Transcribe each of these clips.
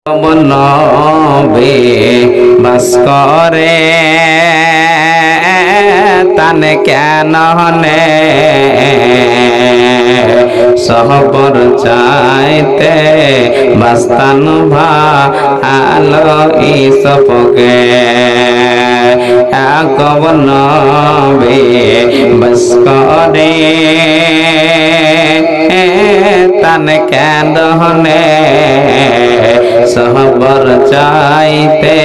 নবী বাস করে তান কেন নে সহবর চাইতে বাস্তান ভালো ইসপকে কব নবী বাস করে তান কেন নে সহবর চাইতে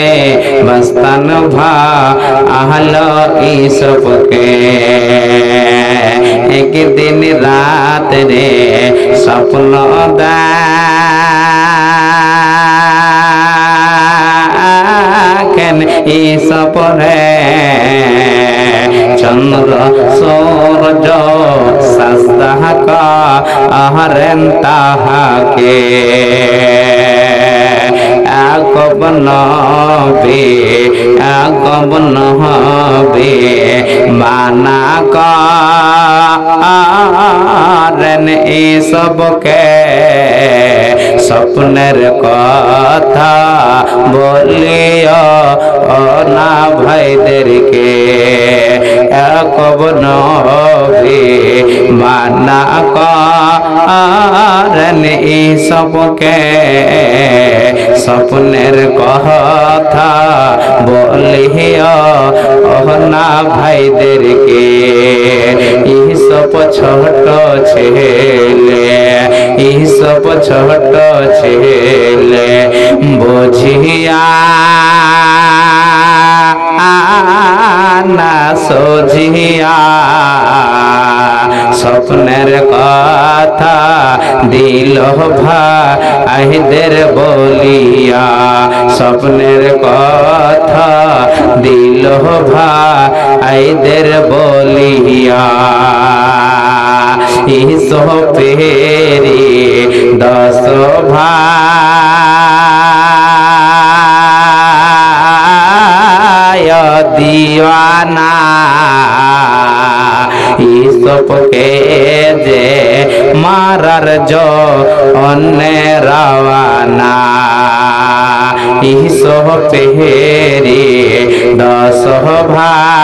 বস্তান ভালো ইসবকে একদিন রাত রে স্বপ্ন দেখেন ইসপরে চন্দ্র সূর্য সাজদা করেন তাহাকে কব নবী মানা করেন এসবকে স্বপ্নের কথা বলিও না ভাইদেরকে কব নবী মানা করেন এসবকে স্বপ্নের কথা বলিও না ভাইদেরকে ইসব ছোট ছেলে ইসব ছোট ছেলে বুঝিয়া না সোঝিয়া স্বপ্নের কথা দিল ভাইদের বলিয়া স্বপ্নের কথা দিল ভাইদের বলিয়া ইসপেরি 10 ভাই দিওয়ানা ইসপকে যে মারার জন্যে রওয়ানা ইসপেরি 10 ভাই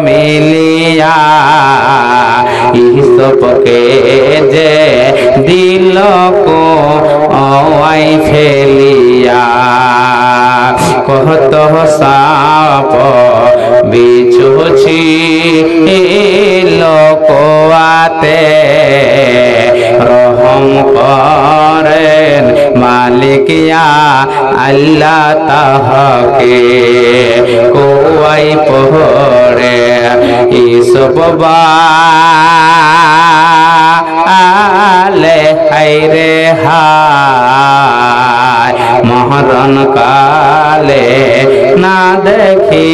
মিলিয়া ইসপকে যে দিল কো আই ফেলিয়া কত সাপ বিছুছি লোকাতে রহম করেন মালিকিয়া আল্লাহ তাহাকে কোয়াই পড়ে ইসব বালে হায়রে হায় মহরণ কালে না দেখি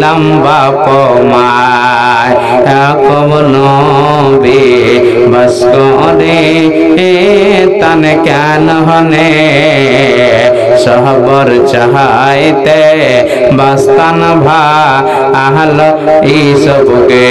লম্বা পমায় কব নবী বাস করে তান কেন হনে সহবর চাইতে বাস্তান ভালো ইসবকে।